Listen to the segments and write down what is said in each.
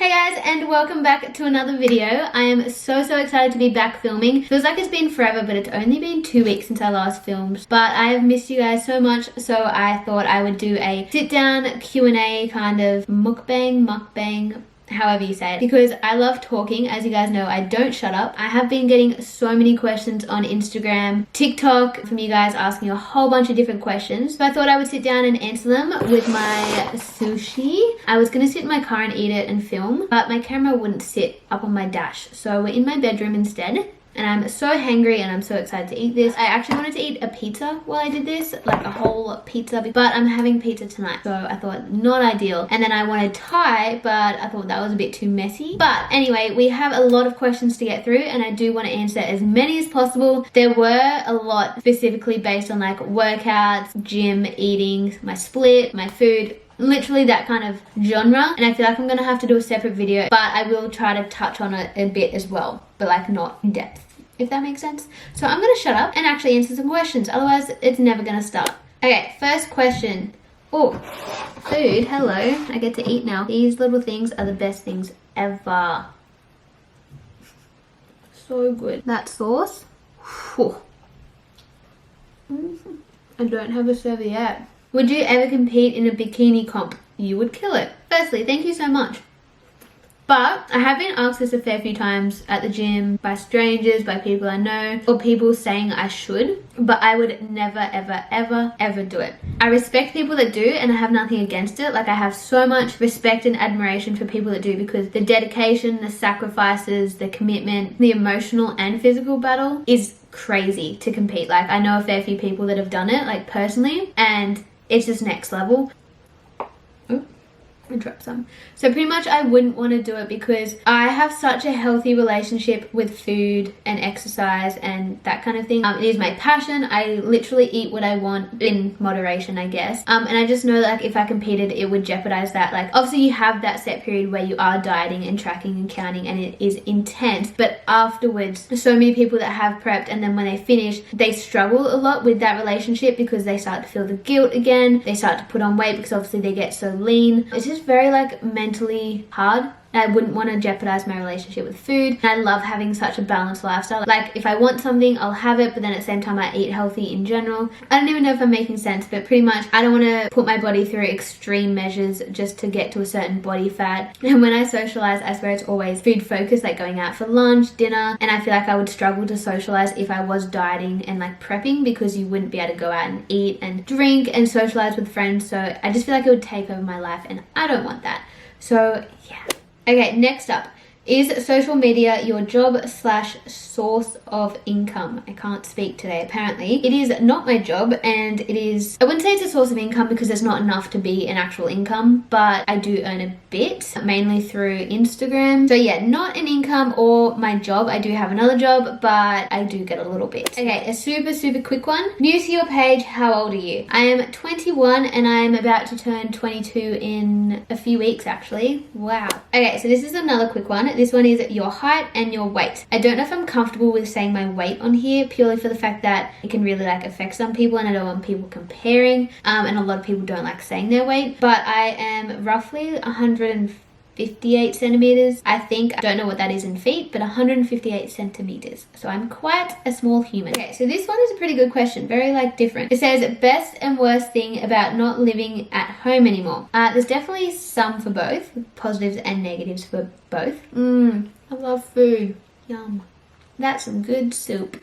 Hey guys, and welcome back to another video. I am so excited to be back filming. Feels like it's been forever, but it's only been 2 weeks since I last filmed. But I have missed you guys so much, so I thought I would do a sit down Q&A kind of mukbang, however you say it, because I love talking. As you guys know, I don't shut up. I have been getting so many questions on Instagram, TikTok, from you guys asking a whole bunch of different questions. So I thought I would sit down and answer them with my sushi. I was gonna sit in my car and eat it and film, but my camera wouldn't sit up on my dash. So we're in my bedroom instead. And I'm so hangry and I'm so excited to eat this. I actually wanted to eat a pizza while I did this, like a whole pizza, but I'm having pizza tonight. So I thought not ideal. And then I wanted Thai, but I thought that was a bit too messy. But anyway, we have a lot of questions to get through and I do want to answer as many as possible. There were a lot specifically based on like workouts, gym, eating, my split, my food, literally that kind of genre, and I feel like I'm gonna have to do a separate video, but I will try to touch on it a bit as well, but like not in depth, if that makes sense. So I'm gonna shut up and actually answer some questions, otherwise it's never gonna start. Okay, first question. Oh, food, hello. I get to eat now. These little things are the best things ever. So good. That sauce, whew. I don't have a serviette. Would you ever compete in a bikini comp? You would kill it. Firstly, thank you so much. But I have been asked this a fair few times at the gym, by strangers, by people I know, or people saying I should, but I would never, ever do it. I respect people that do, and I have nothing against it. Like, I have so much respect and admiration for people that do, because the dedication, the sacrifices, the commitment, the emotional and physical battle is crazy to compete. Like, I know a fair few people that have done it, like personally, and it's just next level. I dropped some. So pretty much I wouldn't want to do it because I have such a healthy relationship with food and exercise and that kind of thing. It is my passion. I literally eat what I want in moderation, I guess. And I just know that like if I competed, it would jeopardize that. Like obviously you have that set period where you are dieting and tracking and counting and it is intense, but afterwards so many people that have prepped and then when they finish, they struggle a lot with that relationship because they start to feel the guilt again. They start to put on weight because obviously they get so lean. It's just very like mentally hard. I wouldn't want to jeopardize my relationship with food. I love having such a balanced lifestyle. Like if I want something, I'll have it, but then at the same time I eat healthy in general. I don't even know if I'm making sense, but pretty much I don't want to put my body through extreme measures just to get to a certain body fat. And when I socialize, I swear it's always food focused, like going out for lunch, dinner, and I feel like I would struggle to socialize if I was dieting and like prepping because you wouldn't be able to go out and eat and drink and socialize with friends. So I just feel like it would take over my life and I don't want that. So yeah. Okay, next up. Is social media your job/source of income? I can't speak today, apparently. It is not my job and it is, I wouldn't say it's a source of income because there's not enough to be an actual income, but I do earn a bit, mainly through Instagram. So yeah, not an income or my job. I do have another job, but I do get a little bit. Okay, a super quick one. New to your page, how old are you? I am 21 and I'm about to turn 22 in a few weeks actually. Wow. Okay, so this is another quick one. This one is your height and your weight. I don't know if I'm comfortable with saying my weight on here purely for the fact that it can really like affect some people and I don't want people comparing and a lot of people don't like saying their weight, but I am roughly 158 centimeters. I think, I don't know what that is in feet, but 158 centimeters. So I'm quite a small human. Okay, so this one is a pretty good question. Very like different. It says best and worst thing about not living at home anymore. There's definitely some for both, positives and negatives for both. I love food. Yum. That's some good soup.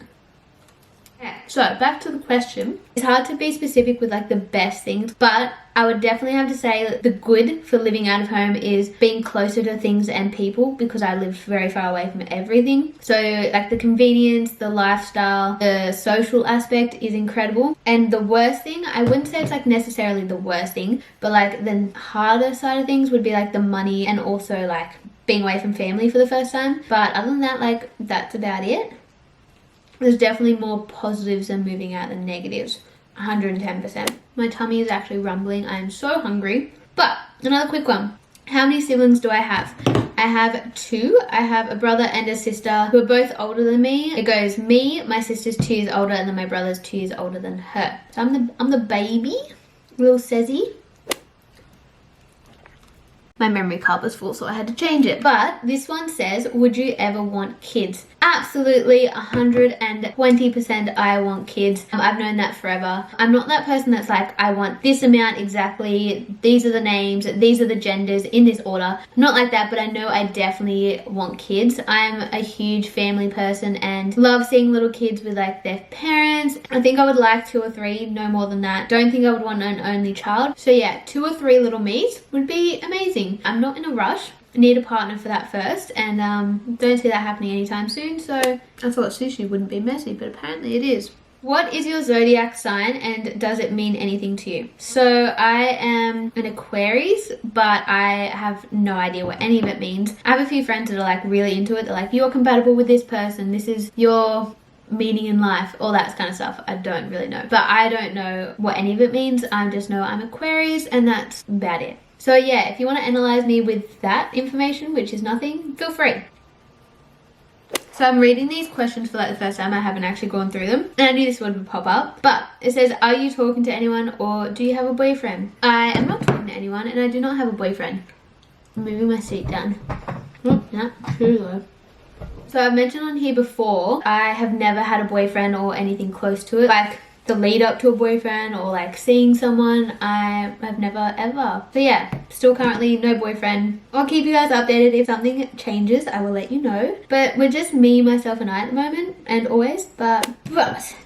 So back to the question. It's hard to be specific with like the best things, but I would definitely have to say that the good for living out of home is being closer to things and people because I lived very far away from everything. So like the convenience, the lifestyle, the social aspect is incredible. And the worst thing, I wouldn't say it's like necessarily the worst thing, but like the harder side of things would be like the money and also like being away from family for the first time. But other than that, like that's about it. There's definitely more positives than moving out than negatives. 110%. My tummy is actually rumbling. I am so hungry. But another quick one. How many siblings do I have? I have 2. I have a brother and a sister who are both older than me. It goes me, my sister's 2 years older, and then my brother's 2 years older than her. So I'm the baby, little Sezzy. my memory card was full, so I had to change it. But this one says, would you ever want kids? Absolutely, 120% I want kids. I've known that forever. I'm not that person that's like, I want this amount exactly, these are the names, these are the genders in this order. Not like that, but I know I definitely want kids. I'm a huge family person and love seeing little kids with like their parents. I think I would like 2 or 3, no more than that. Don't think I would want an only child. So yeah, 2 or 3 little me's would be amazing. I'm not in a rush. I need a partner for that first, and don't see that happening anytime soon. So I thought sushi wouldn't be messy, but apparently it is. What is your zodiac sign and does it mean anything to you? So I am an Aquarius, but I have no idea what any of it means. I have a few friends that are like really into it. They're like, you're compatible with this person, this is your meaning in life, all that kind of stuff. I don't really know, but I don't know what any of it means. I just know I'm Aquarius and that's about it. So yeah, if you want to analyze me with that information, which is nothing, feel free. So I'm reading these questions for like the first time. I haven't actually gone through them, and I knew this one would pop up. But it says, are you talking to anyone or do you have a boyfriend? I am not talking to anyone and I do not have a boyfriend. I'm moving my seat down. Oh, yeah, too low. So I've mentioned on here before, I have never had a boyfriend or anything close to it. Like the lead up to a boyfriend or like seeing someone, I have never ever. So yeah, still currently no boyfriend. I'll keep you guys updated if something changes, I will let you know. But we're just me, myself and I at the moment and always. But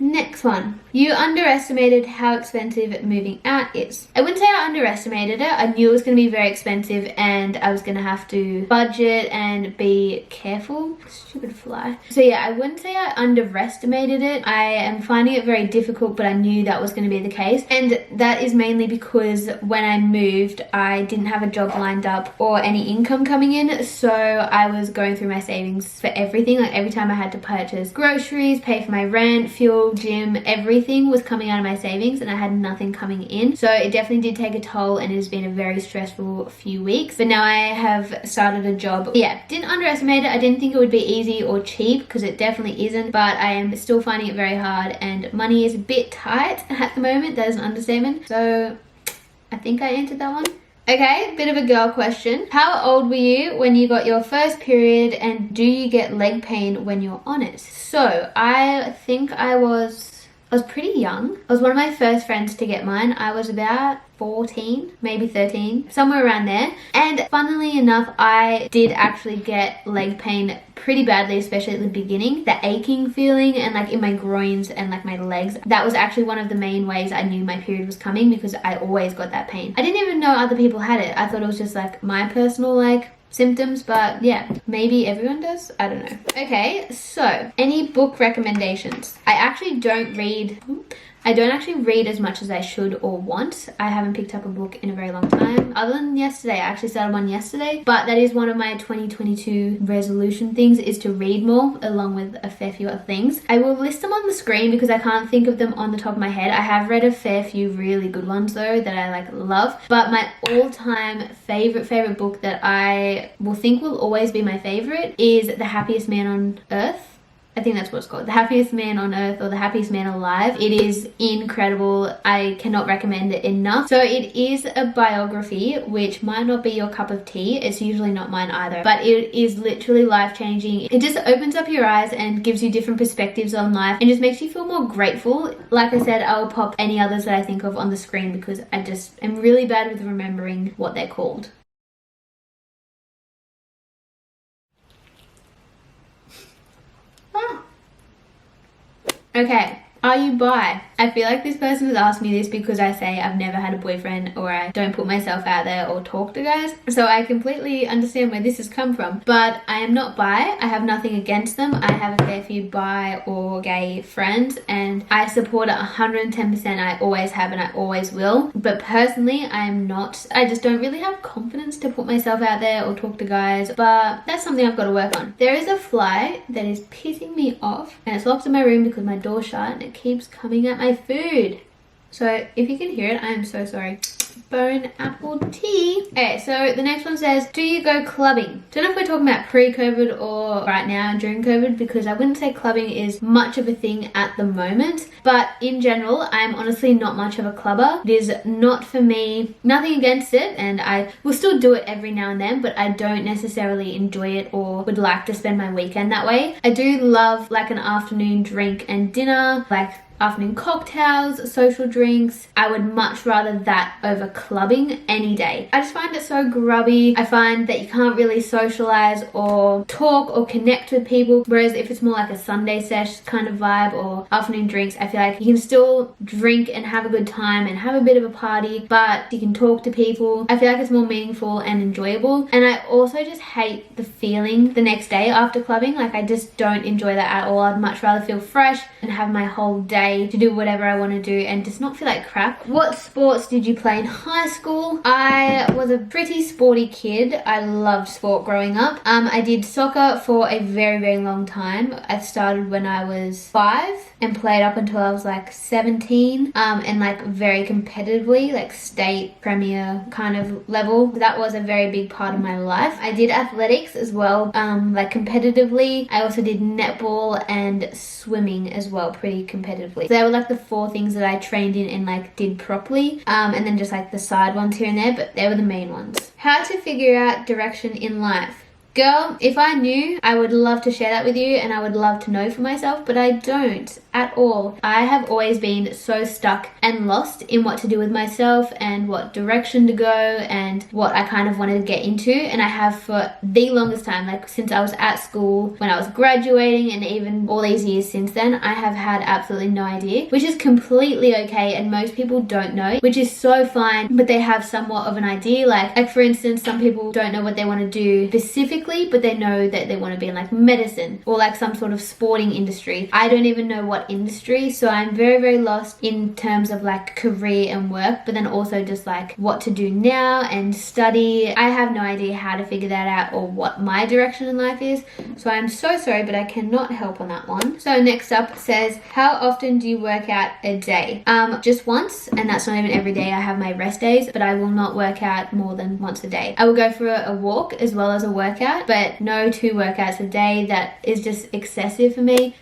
next one. You underestimated how expensive moving out is. I wouldn't say I underestimated it. I knew it was going to be very expensive and I was going to have to budget and be careful. Stupid fly. So yeah, I wouldn't say I underestimated it. I am finding it very difficult, but I knew that was going to be the case. And that is mainly because when I moved, I didn't have a job lined up or any income coming in. So I was going through my savings for everything. Like every time I had to purchase groceries, pay for my rent, fuel, gym, everything was coming out of my savings and I had nothing coming in. So it definitely did take a toll and it has been a very stressful few weeks. But now I have started a job. Yeah, didn't underestimate it. I didn't think it would be easy or cheap because it definitely isn't. But I am still finding it very hard and money is a bit tight at the moment. That is an understatement. So I think I answered that one. Okay, bit of a girl question. How old were you when you got your first period and do you get leg pain when you're on it? So I think I was pretty young. I was one of my first friends to get mine. I was about 14, maybe 13, somewhere around there. And funnily enough, I did actually get leg pain pretty badly, especially at the beginning. The aching feeling and like in my groins and like my legs. That was actually one of the main ways I knew my period was coming because I always got that pain. I didn't even know other people had it. I thought it was just like my personal like symptoms, but yeah, maybe everyone does. I don't know. Okay, so any book recommendations? I actually don't read as much as I should or want. I haven't picked up a book in a very long time. Other than yesterday, I actually started one yesterday, but that is one of my 2022 resolution things is to read more along with a fair few other things. I will list them on the screen because I can't think of them on the top of my head. I have read a fair few really good ones though that I like love, but my all-time favorite book that I will think will always be my favorite is The Happiest Man on Earth. I think that's what it's called. The Happiest Man on Earth or The Happiest Man Alive. It is incredible. I cannot recommend it enough. So it is a biography, which might not be your cup of tea. It's usually not mine either, but it is literally life-changing. It just opens up your eyes and gives you different perspectives on life and just makes you feel more grateful. Like I said, I will pop any others that I think of on the screen because I just am really bad with remembering what they're called. Okay, are you bi? I feel like this person has asked me this because I say I've never had a boyfriend or I don't put myself out there or talk to guys. So I completely understand where this has come from. But I am not bi. I have nothing against them. I have a fair few bi or gay friends and I support it 110%. I always have and I always will. But personally, I am not. I just don't really have confidence to put myself out there or talk to guys. But that's something I've got to work on. There is a fly that is pissing me off and it's locked in my room because my door's shut and it keeps coming at my food. So if you can hear it, I am so sorry. Bone apple tea. Okay, so the next one says, do you go clubbing? Don't know if we're talking about pre-COVID or right now during COVID, because I wouldn't say clubbing is much of a thing at the moment, but in general, I'm honestly not much of a clubber. It is not for me. Nothing against it, and I will still do it every now and then, but I don't necessarily enjoy it or would like to spend my weekend that way. I do love like an afternoon drink and dinner, like afternoon cocktails, social drinks. I would much rather that over clubbing any day. I just find it so grubby. I find that you can't really socialize or talk or connect with people, whereas if it's more like a Sunday sesh kind of vibe or afternoon drinks, I feel like you can still drink and have a good time and have a bit of a party, but you can talk to people. I feel like it's more meaningful and enjoyable, and I also just hate the feeling the next day after clubbing. Like, I just don't enjoy that at all. I'd much rather feel fresh and have my whole day to do whatever I want to do and just not feel like crap. What sports did you play in high school? I was a pretty sporty kid. I loved sport growing up. I did soccer for a very, very long time. I started when I was 5 and played up until I was like 17, and like very competitively, like state premier kind of level. That was a very big part of my life. I did athletics as well, like competitively. I also did netball and swimming as well, pretty competitively. So they were like the 4 things that I trained in and like did properly, and then just like the side ones here and there, but they were the main ones. How to figure out direction in life. Girl, if I knew, I would love to share that with you and I would love to know for myself, but I don't at all. I have always been so stuck and lost in what to do with myself and what direction to go and what I kind of wanted to get into, and I have for the longest time, like since I was at school, when I was graduating, and even all these years since then, I have had absolutely no idea, which is completely okay, and most people don't know, which is so fine, but they have somewhat of an idea. Like for instance, some people don't know what they want to do specifically, but they know that they want to be in like medicine or like some sort of sporting industry. I don't even know what industry, so I'm very, very lost in terms of like career and work, but then also just like what to do now and study. I have no idea how to figure that out or what my direction in life is, so I'm so sorry, but I cannot help on that one. So next up says, how often do you work out a day? Just once, and that's not even every day. I have my rest days, but I will not work out more than once a day. I will go for a walk as well as a workout, but no 2 workouts a day. That is just excessive for me.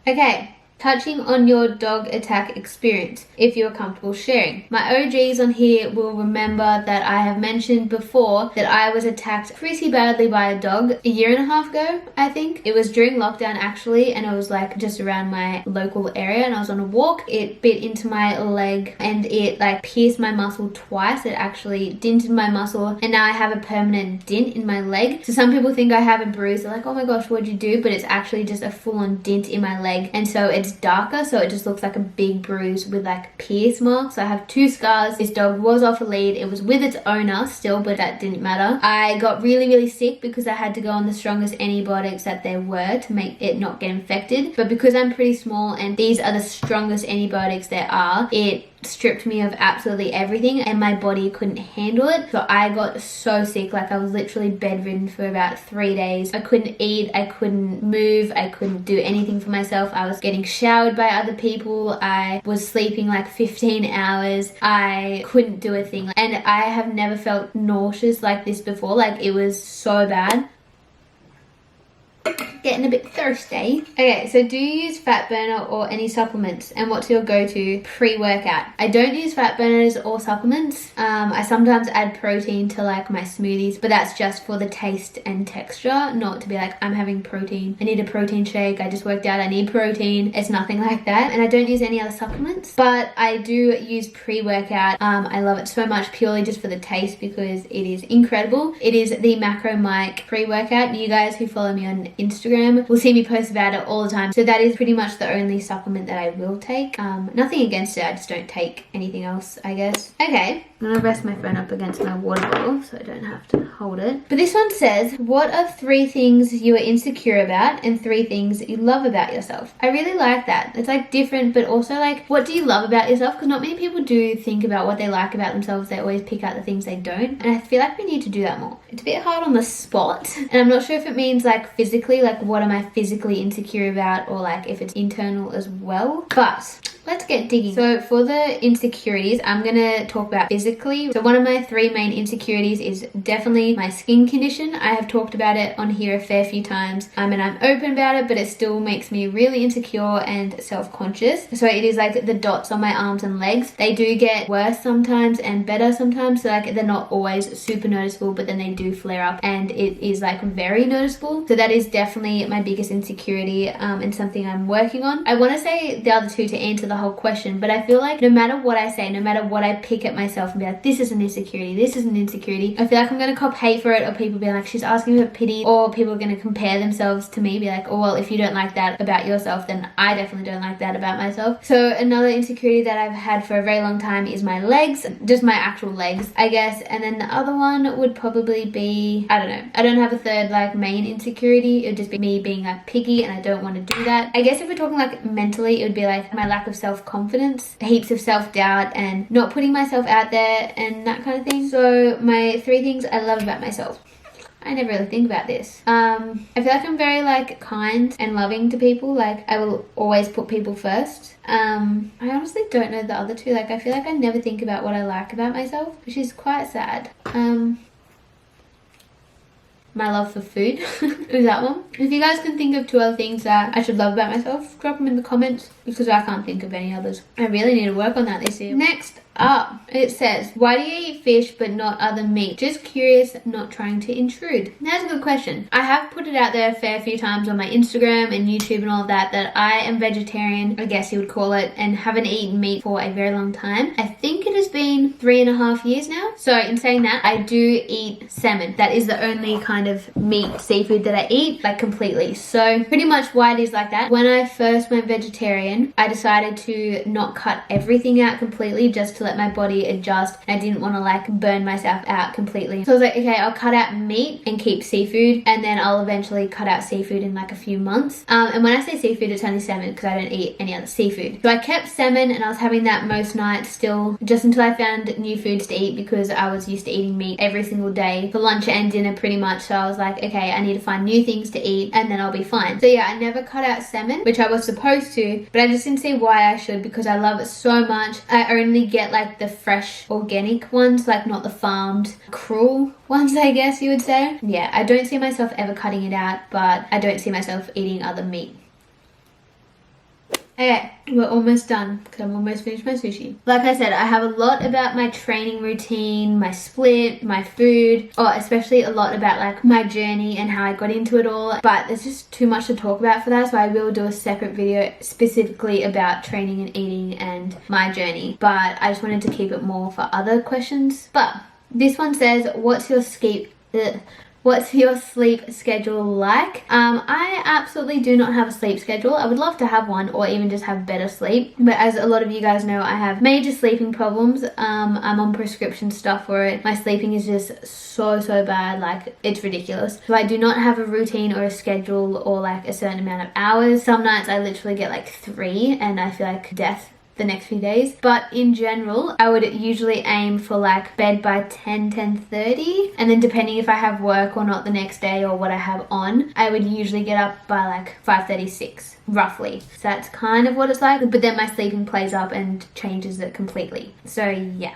Okay, touching on your dog attack experience, if you're comfortable sharing. My OGs on here will remember that I have mentioned before that I was attacked pretty badly by a dog a year and a half ago, I think. It was during lockdown actually, and it was like just around my local area, and I was on a walk. It bit into my leg and it like pierced my muscle twice. It actually dented my muscle, and now I have a permanent dent in my leg. So some people think I have a bruise. They're like, oh my gosh, what'd you do? But it's actually just a full-on dent in my leg, and so it's darker, so it just looks like a big bruise with like pierce marks. So I have 2 scars. This dog was off a lead. It was with its owner still, but that didn't matter. I got really, really sick because I had to go on the strongest antibiotics that there were to make it not get infected. But because I'm pretty small and these are the strongest antibiotics there are, it stripped me of absolutely everything and my body couldn't handle it. So I got so sick, like I was literally bedridden for about 3 days. I couldn't eat, I couldn't move, I couldn't do anything for myself. I was getting showered by other people, I was sleeping like 15 hours, I couldn't do a thing, and I have never felt nauseous like this before. Like, it was so bad. Getting a bit thirsty. Okay, so do you use fat burner or any supplements, and what's your go-to pre-workout? I don't use fat burners or supplements. I sometimes add protein to like my smoothies, but that's just for the taste and texture, not to be like, I'm having protein, I need a protein shake, I just worked out, I need protein. It's nothing like that. And I don't use any other supplements, but I do use pre-workout. I love it so much purely just for the taste because it is incredible. It is the Macro Mike pre-workout. You guys who follow me on Instagram will see me post about it all the time. So that is pretty much the only supplement that I will take. Nothing against it, I just don't take anything else, I guess. Okay, I'm gonna rest my phone up against my water bottle so I don't have to hold it. But this one says, what are 3 things you are insecure about and 3 things you love about yourself? I really like that. It's like different, but also like, what do you love about yourself? Because not many people do think about what they like about themselves. They always pick out the things they don't. And I feel like we need to do that more. It's a bit hard on the spot. And I'm not sure if it means like physically, like what am I physically insecure about, or like if it's internal as well. But let's get digging. So for the insecurities, I'm gonna talk about physically. So one of my 3 main insecurities is definitely my skin condition. I have talked about it on here a fair few times, and I'm open about it, but it still makes me really insecure and self-conscious. So it is like the dots on my arms and legs. They do get worse sometimes and better sometimes. So like they're not always super noticeable, but then they do flare up and it is like very noticeable. So that is definitely my biggest insecurity and something I'm working on. I want to say the other 2 to answer the whole question, but I feel like no matter what I say, no matter what I pick at myself and be like, this is an insecurity, this is an insecurity, I feel like I'm going to cop hate for it, or people being like, she's asking for pity, or people are going to compare themselves to me, be like, oh well, if you don't like that about yourself, then I definitely don't like that about myself. So another insecurity that I've had for a very long time is my legs, just my actual legs, I guess. And then the other one would probably be, I don't know, I don't have a third like main insecurity. It would just be me being like picky, and I don't want to do that. I guess if we're talking like mentally, it would be like my lack of self-confidence, heaps of self-doubt, and not putting myself out there and that kind of thing. So my 3 things I love about myself. I never really think about this. I feel like I'm very like kind and loving to people. Like I will always put people first. I honestly don't know the other 2. Like I feel like I never think about what I like about myself, which is quite sad. My love for food is that one. If you guys can think of 2 other things that I should love about myself, drop them in the comments, because I can't think of any others. I really need to work on that this year. Next up, it says, why do you eat fish but not other meat? Just curious, not trying to intrude. That's a good question. I have put it out there a fair few times on my Instagram and YouTube and all of that I am vegetarian, I guess you would call it, and haven't eaten meat for a very long time. I think it has been 3.5 years now. So in saying that, I do eat salmon. That is the only kind of meat, seafood that I eat, like completely. So pretty much why it is like that. When I first went vegetarian, I decided to not cut everything out completely, just to let my body adjust. I didn't want to like burn myself out completely. So I was like, okay, I'll cut out meat and keep seafood, and then I'll eventually cut out seafood in like a few months. And when I say seafood, it's only salmon, because I don't eat any other seafood. So I kept salmon, and I was having that most nights still, just until I found new foods to eat, because I was used to eating meat every single day for lunch and dinner pretty much. So I was like, okay, I need to find new things to eat, and then I'll be fine. So yeah, I never cut out salmon, which I was supposed to, but I just didn't see why I should, because I love it so much. I only get like the fresh organic ones, like not the farmed cruel ones, I guess you would say. Yeah, I don't see myself ever cutting it out, but I don't see myself eating other meat. Okay, we're almost done because I've almost finished my sushi. Like I said, I have a lot about my training routine, my split, my food, or especially a lot about like my journey and how I got into it all. But there's just too much to talk about for that, so I will do a separate video specifically about training and eating and my journey. But I just wanted to keep it more for other questions. But this one says, what's your sleep schedule like? I absolutely do not have a sleep schedule. I would love to have one, or even just have better sleep. But as a lot of you guys know, I have major sleeping problems. I'm on prescription stuff for it. My sleeping is just so bad, like it's ridiculous. So I do not have a routine or a schedule or like a certain amount of hours. Some nights I literally get like 3 and I feel like death the next few days. But in general, I would usually aim for like bed by 10:30, and then depending if I have work or not the next day or what I have on, I would usually get up by like 5:36 roughly. So that's kind of what it's like, but then my sleeping plays up and changes it completely. So yeah.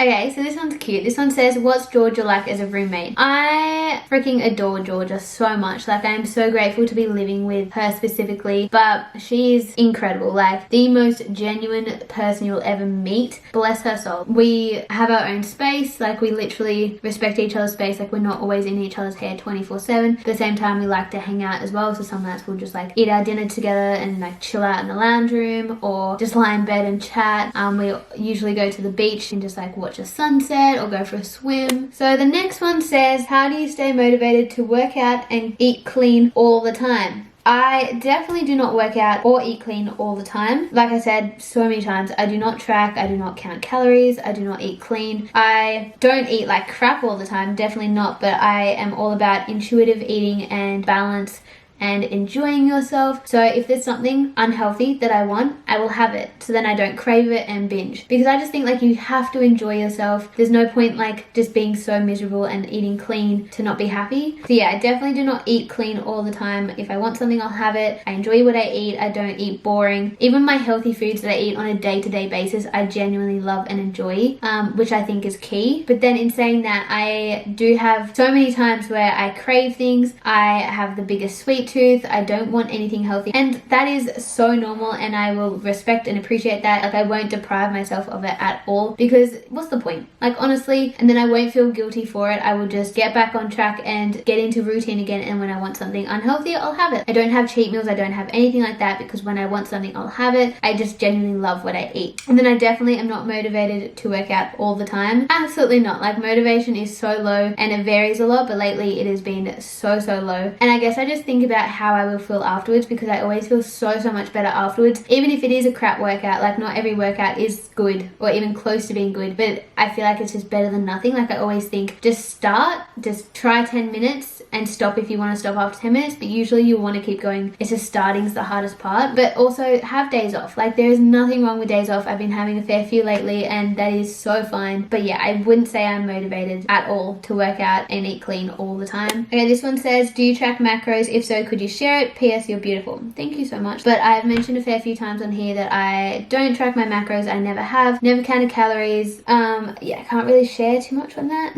Okay, so this one's cute. This one says, what's Georgia like as a roommate? I freaking adore Georgia so much. Like, I am so grateful to be living with her specifically, but she is incredible. Like, the most genuine person you'll ever meet. Bless her soul. We have our own space. Like, we literally respect each other's space. Like, we're not always in each other's hair 24/7. At the same time, we like to hang out as well. So some nights we'll just like eat our dinner together and like chill out in the lounge room, or just lie in bed and chat. We usually go to the beach and just like watch a sunset or go for a swim. So the next one says, how do you stay motivated to work out and eat clean all the time? I definitely do not work out or eat clean all the time. Like I said so many times, I do not track, I do not count calories, I do not eat clean. I don't eat like crap all the time, definitely not, but I am all about intuitive eating and balance and enjoying yourself. So if there's something unhealthy that I want, I will have it, so then I don't crave it and binge, because I just think like you have to enjoy yourself. There's no point like just being so miserable and eating clean to not be happy. So yeah, I definitely do not eat clean all the time. If I want something, I'll have it. I enjoy what I eat. I don't eat boring. Even my healthy foods that I eat on a day-to-day basis, I genuinely love and enjoy, which I think is key. But then in saying that, I do have so many times where I crave things. I have the biggest sweet tooth. I don't want anything healthy, and that is so normal, and I will respect and appreciate that. Like, I won't deprive myself of it at all, because what's the point? Like, honestly, and then I won't feel guilty for it. I will just get back on track and get into routine again, and when I want something unhealthy, I'll have it. I don't have cheat meals. I don't have anything like that, because when I want something, I'll have it. I just genuinely love what I eat. And then I definitely am not motivated to work out all the time. Absolutely not. Like, motivation is so low, and it varies a lot, but lately it has been so low. And I guess I just think about how I will feel afterwards, because I always feel so much better afterwards, even if it is a crap workout. Like, not every workout is good or even close to being good, but I feel like it's just better than nothing. Like, I always think, just start, just try 10 minutes and stop if you want to stop after 10 minutes, but usually you want to keep going. It's just starting's the hardest part. But also have days off. Like, there is nothing wrong with days off. I've been having a fair few lately, and that is so fine. But yeah, I wouldn't say I'm motivated at all to work out and eat clean all the time. Okay, this one says, do you track macros? If so, could you share it? P.S. You're beautiful. Thank you so much. But I've mentioned a fair few times on here that I don't track my macros. I never have. Never counted calories. Yeah, I can't really share too much on that.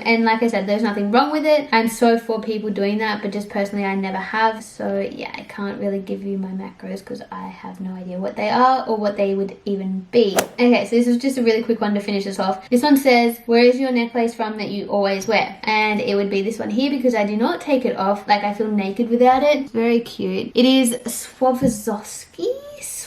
And like I said, there's nothing wrong with it. I'm so for people doing that, but just personally, I never have. So yeah, I can't really give you my macros because I have no idea what they are or what they would even be. Okay, so this is just a really quick one to finish this off. This one says, where is your necklace from that you always wear? And it would be this one here, because I do not take it off. Like, I feel naked without it. It's very cute. It is Swarovski.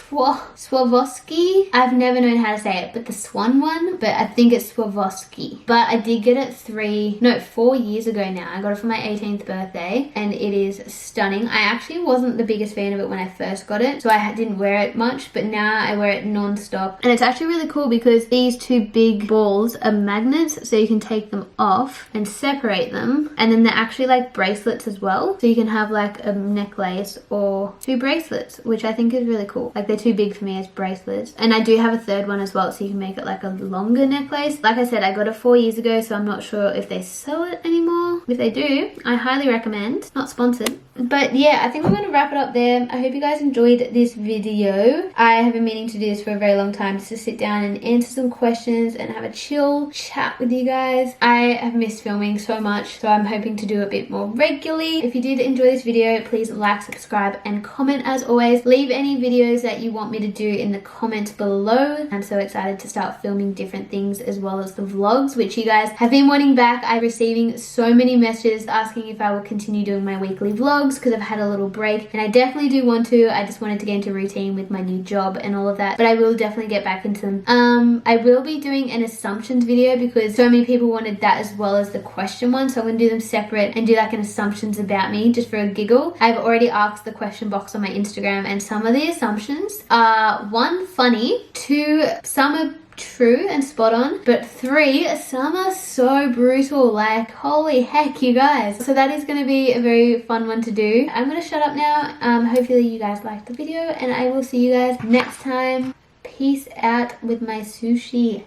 Swarovski. I've never known how to say it, but the swan one, but I think it's Swarovski. But I did get it 4 years ago now. I got it for my 18th birthday, and it is stunning. I actually wasn't the biggest fan of it when I first got it, so I didn't wear it much, but now I wear it non-stop. And it's actually really cool because these two big balls are magnets, so you can take them off and separate them, and then they're actually like bracelets as well, so you can have like a necklace or two bracelets, which I think is really cool. Like, they're too big for me as bracelets. And I do have a third one as well, so you can make it like a longer necklace. Like I said, I got it 4 years ago, so I'm not sure if they sell it anymore. If they do, I highly recommend. Not sponsored. But yeah, I think I'm going to wrap it up there. I hope you guys enjoyed this video. I have been meaning to do this for a very long time, just to sit down and answer some questions and have a chill chat with you guys. I have missed filming so much, so I'm hoping to do a bit more regularly. If you did enjoy this video, please like, subscribe, and comment as always. Leave any videos that you want me to do in the comments below. I'm so excited to start filming different things, as well as the vlogs, which you guys have been wanting back. I'm receiving so many messages asking if I will continue doing my weekly vlogs, because I've had a little break, and I definitely do want to. I just wanted to get into routine with my new job and all of that, but I will definitely get back into them. I will be doing an assumptions video, because so many people wanted that as well as the question one, so I'm going to do them separate and do like an assumptions about me, just for a giggle. I've already asked the question box on my Instagram, and some of the assumptions are 1, funny, 2, some are true and spot on, but 3, some are so brutal. Like, holy heck, you guys. So that is going to be a very fun one to do. I'm going to shut up now. Hopefully you guys liked the video, and I will see you guys next time. Peace out with my sushi.